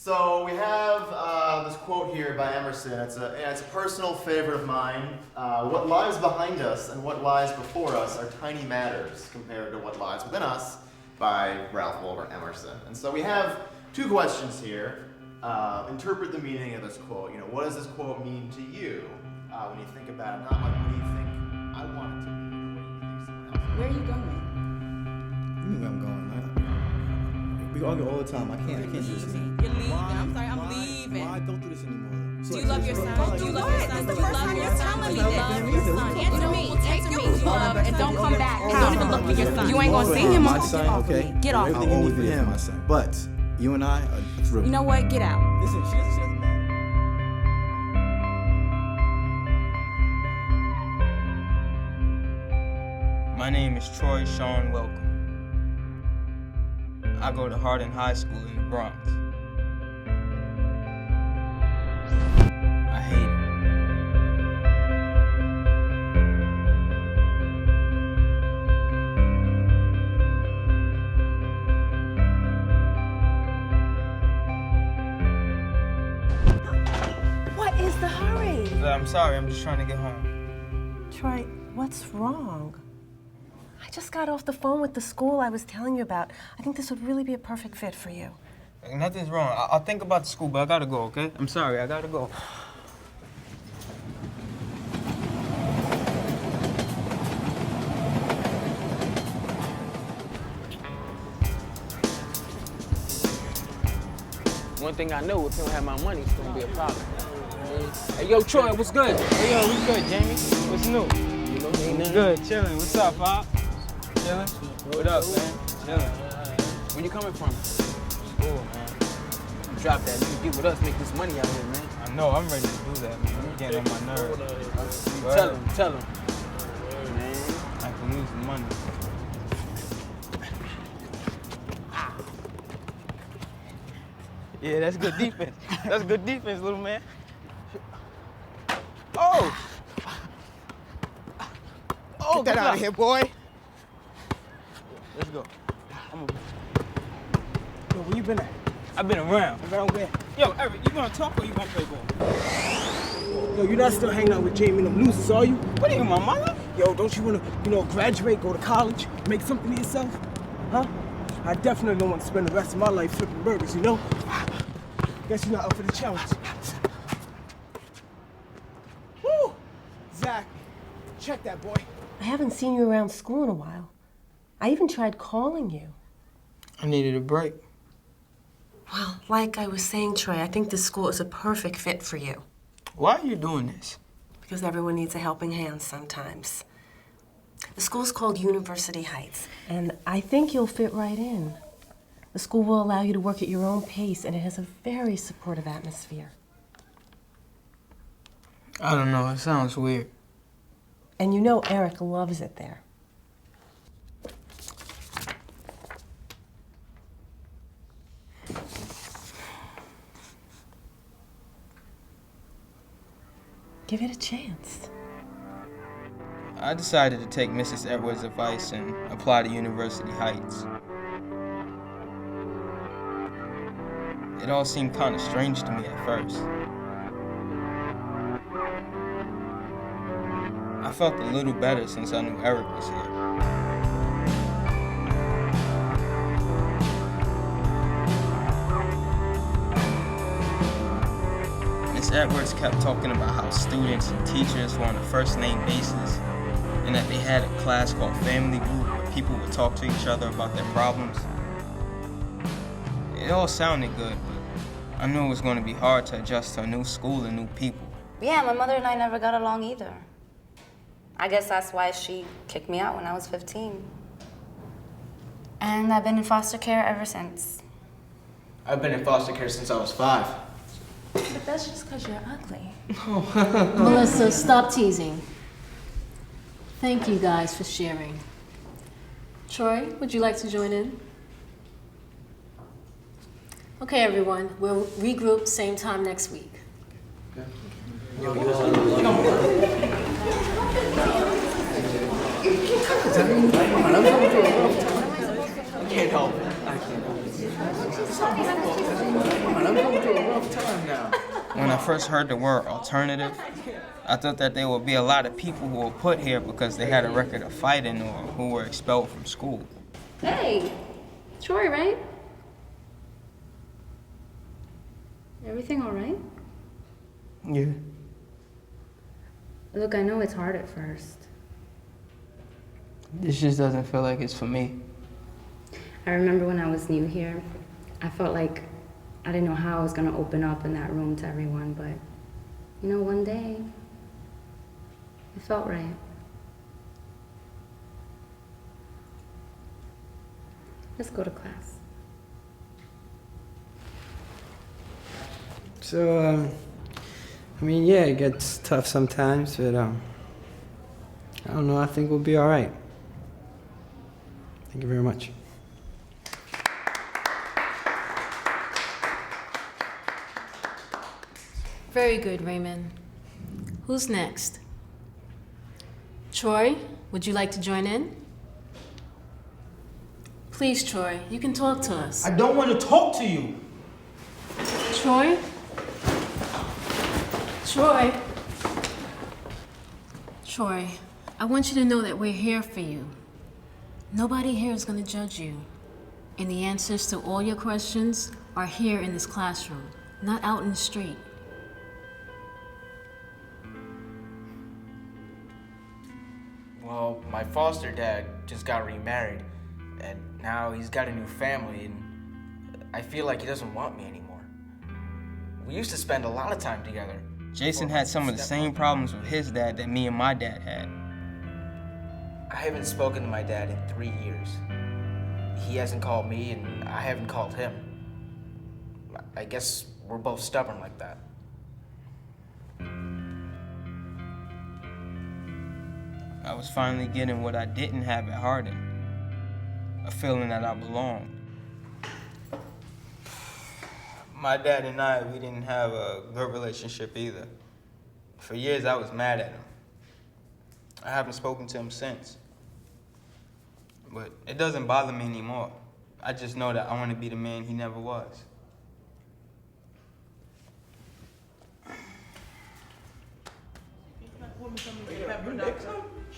So we have this quote here by Emerson. It's a personal favorite of mine. What lies behind us and what lies before us are tiny matters compared to what lies within us, by Ralph Waldo Emerson. And so we have two questions here. Interpret the meaning of this quote. What does this quote mean to you when you think about it? Not like what do you think I want it to mean, or what do you think someone else. Where are you going? You know where I'm going, man. We argue all the time. I can't do this anymore. You're leaving. I'm sorry, I'm leaving. Why go through this anymore? Do you love your son? Do you love your son? Do you love your son? Do you love your son? Answer me. Answer me. Do you love and don't come back. Don't even look for your son. You ain't gonna see him. My son, okay? Get off Everything you need for him, my son. But you and I are through. You know what? Get out. Listen, she doesn't matter. My name is Troy Shawn Welcome. I go to Hardin High School in the Bronx. I hate it. What is the hurry? I'm sorry, I'm just trying to get home. Troy, what's wrong? I just got off the phone with the school I was telling you about. I think this would really be a perfect fit for you. Nothing's wrong. I'll think about the school, but I gotta go, okay? I'm sorry, I gotta go. One thing I know, if you don't have my money, it's gonna be a problem. Hey, yo, Troy, what's good? Hey, yo, we good, Jamie? What's new? You know, ain't nothing. Good, chilling. What's up, Pop? Chilling? What up, man? Chilling. Where you coming from? School, man. Drop that. You get with us, make this money out here, man. I know, I'm ready to do that, man. I'm getting on my nerves. Tell him. Man. I can use the money. Yeah, that's good defense. That's good defense, little man. Oh! Get that out of here, boy. Let's go. Yo, where you been at? I've been around. Around where? Yo, Eric, you gonna talk or you gonna play ball? Yo, you're not still hanging out with Jamie and them losers, are you? What are you, my mother? Yo, don't you wanna, graduate, go to college, make something of yourself? Huh? I definitely don't want to spend the rest of my life flipping burgers, you know? Guess you're not up for the challenge. Woo! Zach, check that boy. I haven't seen you around school in a while. I even tried calling you. I needed a break. Well, like I was saying, Troy, I think this school is a perfect fit for you. Why are you doing this? Because everyone needs a helping hand sometimes. The school's called University Heights, and I think you'll fit right in. The school will allow you to work at your own pace, and it has a very supportive atmosphere. I don't know, it sounds weird. And you know Eric loves it there. Give it a chance. I decided to take Mrs. Edwards' advice and apply to University Heights. It all seemed kind of strange to me at first. I felt a little better since I knew Eric was here. Miss Edwards kept talking about how students and teachers were on a first-name basis and that they had a class called Family Group where people would talk to each other about their problems. It all sounded good, but I knew it was going to be hard to adjust to a new school and new people. Yeah, my mother and I never got along either. I guess that's why she kicked me out when I was 15. And I've been in foster care ever since. I've been in foster care since I was 5. But that's just because you're ugly. Melissa, stop teasing. Thank you guys for sharing. Troy, would you like to join in? Okay, everyone, we'll regroup same time next week. I can't help it. When I first heard the word alternative, I thought that there would be a lot of people who were put here because they had a record of fighting or who were expelled from school. Hey, Troy, right? Everything all right? Yeah. Look, I know it's hard at first. This just doesn't feel like it's for me. I remember when I was new here, I felt like I didn't know how I was gonna open up in that room to everyone, but you know, one day, it felt right. Let's go to class. So, I mean, yeah, it gets tough sometimes, but I don't know, I think we'll be all right. Thank you very much. Very good, Raymond. Who's next? Troy, would you like to join in? Please, Troy, you can talk to us. I don't want to talk to you. Troy? Troy? Troy, I want you to know that we're here for you. Nobody here is going to judge you. And the answers to all your questions are here in this classroom, not out in the street. Well, my foster dad just got remarried, and now he's got a new family, and I feel like he doesn't want me anymore. We used to spend a lot of time together. Jason had some of the same problems with his dad that me and my dad had. I haven't spoken to my dad in 3 years. He hasn't called me, and I haven't called him. I guess we're both stubborn like that. I was finally getting what I didn't have at Harding, a feeling that I belonged. My dad and I, we didn't have a good relationship either. For years, I was mad at him. I haven't spoken to him since. But it doesn't bother me anymore. I just know that I want to be the man he never was.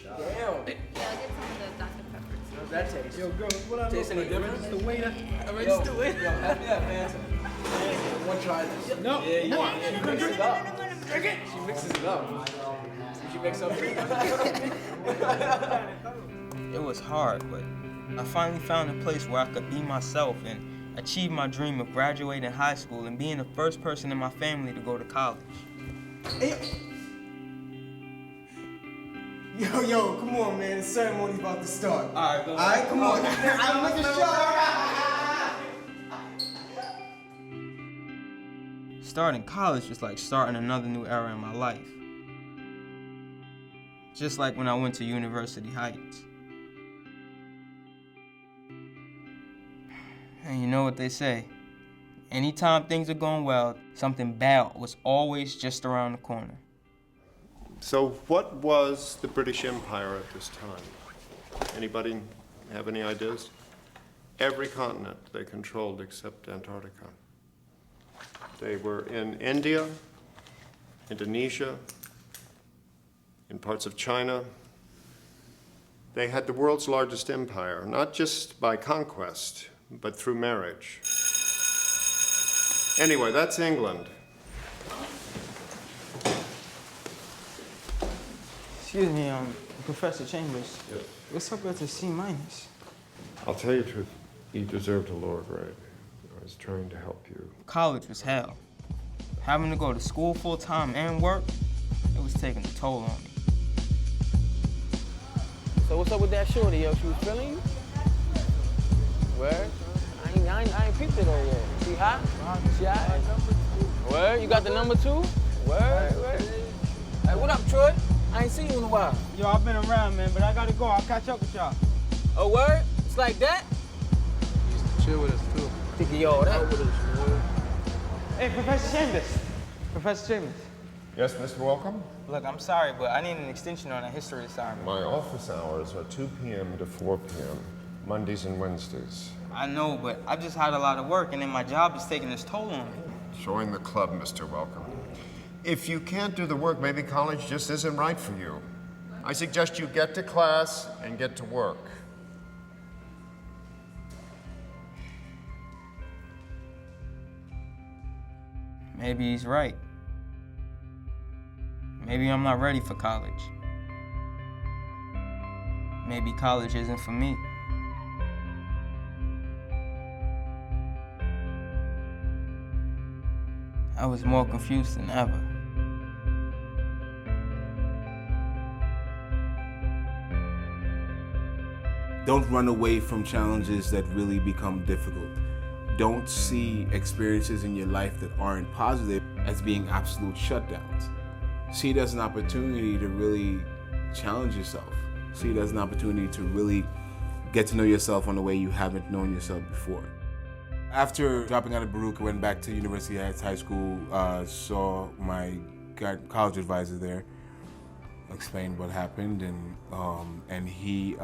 Damn. Yeah, I'll get some of the Dr. Pepper. How's that taste? Yo, girl, what I taste any different? It's the waiter. It's the waiter. Yo, have me that, man. I want to try this. No. Yeah, you want. She mixes it up. Drink it. She mixes it up. Did you mix something? It was hard, but I finally found a place where I could be myself and achieve my dream of graduating high school and being the first person in my family to go to college. Hey. Yo, come on, man. The ceremony's about to start. All right, go. All right, come on. I'm looking sharp. Starting college was like starting another new era in my life. Just like when I went to University Heights. And you know what they say, anytime things are going well, something bad was always just around the corner. So what was the British Empire at this time? Anybody have any ideas? Every continent they controlled except Antarctica. They were in India, Indonesia, in parts of China. They had the world's largest empire, not just by conquest, but through marriage. Anyway, that's England. Excuse me, Professor Chambers. Yes. What's up with the C-? I'll tell you the truth, you deserved a lower grade. I was trying to help you. College was hell. Having to go to school full-time and work, it was taking a toll on me. So what's up with that shorty, yo? She was feeling you? Word? I ain't peeped it over yet. She hot? She hot? Word? You got the number 2? Word? Hey, what up, Troy? I ain't seen you in a while. Yo, I've been around, man, but I gotta go. I'll catch up with y'all. Oh, word? It's like that? You used to chill with us, too. Think of all that. Hey, Professor Chambers. Professor Chambers. Yes, Mr. Welcome? Look, I'm sorry, but I need an extension on a history assignment. My office hours are 2 p.m. to 4 p.m., Mondays and Wednesdays. I know, but I just had a lot of work, and then my job is taking its toll on me. Join the club, Mr. Welcome. If you can't do the work, maybe college just isn't right for you. I suggest you get to class and get to work. Maybe he's right. Maybe I'm not ready for college. Maybe college isn't for me. I was more confused than ever. Don't run away from challenges that really become difficult. Don't see experiences in your life that aren't positive as being absolute shutdowns. See it as an opportunity to really challenge yourself. See it as an opportunity to really get to know yourself in a way you haven't known yourself before. After dropping out of Baruch, I went back to University Heights High School, saw my college advisor there, explained what happened, and he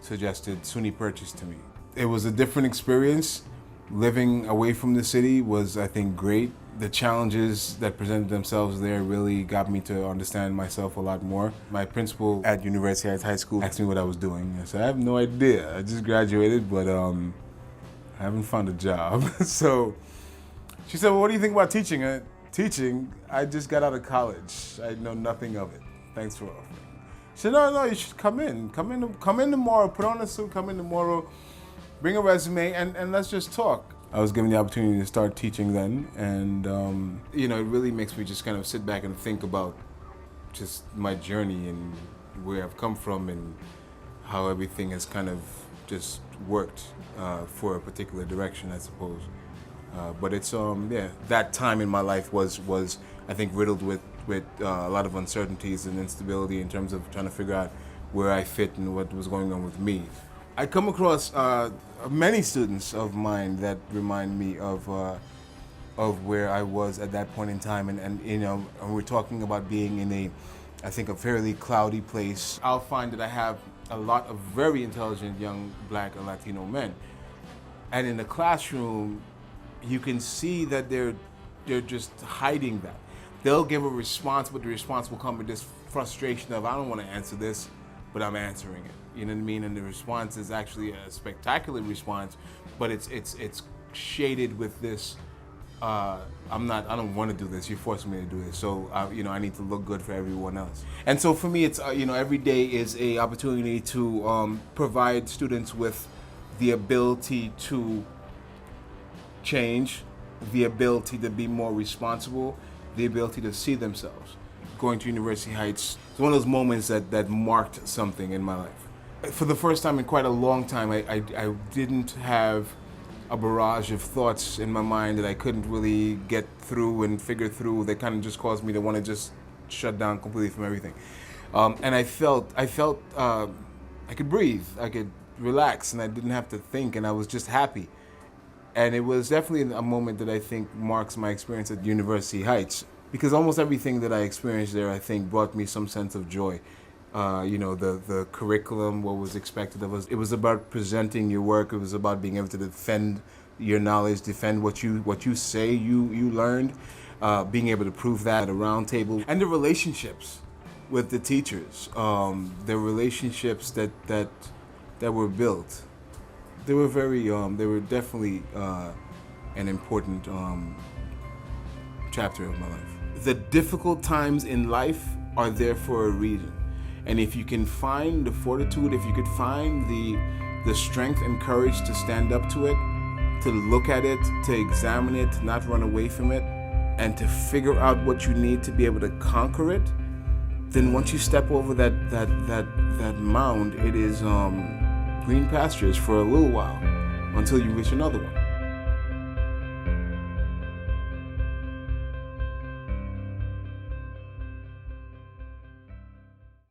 suggested SUNY Purchase to me. It was a different experience. Living away from the city was, I think, great. The challenges that presented themselves there really got me to understand myself a lot more. My principal at University Heights High School asked me what I was doing. I said, I have no idea. I just graduated, but I haven't found a job. So she said, well, what do you think about teaching? Teaching? I just got out of college. I know nothing of it. Thanks for offering. She said, no, you should come in. Come in tomorrow, put on a suit, come in tomorrow, bring a resume, and let's just talk. I was given the opportunity to start teaching then, and it really makes me just kind of sit back and think about just my journey and where I've come from and how everything has kind of just worked for a particular direction, I suppose. But it's that time in my life was I think riddled with a lot of uncertainties and instability in terms of trying to figure out where I fit and what was going on with me. I come across many students of mine that remind me of where I was at that point in time, and we're talking about being in I think a fairly cloudy place. I'll find that I have a lot of very intelligent young Black and Latino men, and in the classroom, you can see that they're just hiding that. They'll give a response, but the response will come with this frustration of, I don't want to answer this, but I'm answering it. You know what I mean? And the response is actually a spectacular response, but it's shaded with this, I don't want to do this, you're forcing me to do this, so I need to look good for everyone else. And so for me, it's every day is a opportunity to provide students with the ability to change, the ability to be more responsible, the ability to see themselves. Going to University Heights, it's one of those moments that marked something in my life. For the first time in quite a long time, I didn't have a barrage of thoughts in my mind that I couldn't really get through and figure through that kind of just caused me to want to just shut down completely from everything. And I felt I could breathe, I could relax, and I didn't have to think, and I was just happy. And it was definitely a moment that I think marks my experience at University Heights, because almost everything that I experienced there, I think, brought me some sense of joy. The curriculum, what was expected of us. It was about presenting your work. It was about being able to defend your knowledge, defend what you say you learned, being able to prove that at a round table. And the relationships with the teachers, the relationships that were built. They were they were definitely an important chapter of my life. The difficult times in life are there for a reason. And if you can find the fortitude, if you could find the strength and courage to stand up to it, to look at it, to examine it, to not run away from it, and to figure out what you need to be able to conquer it, then once you step over that mound, it is green pastures for a little while until you reach another one.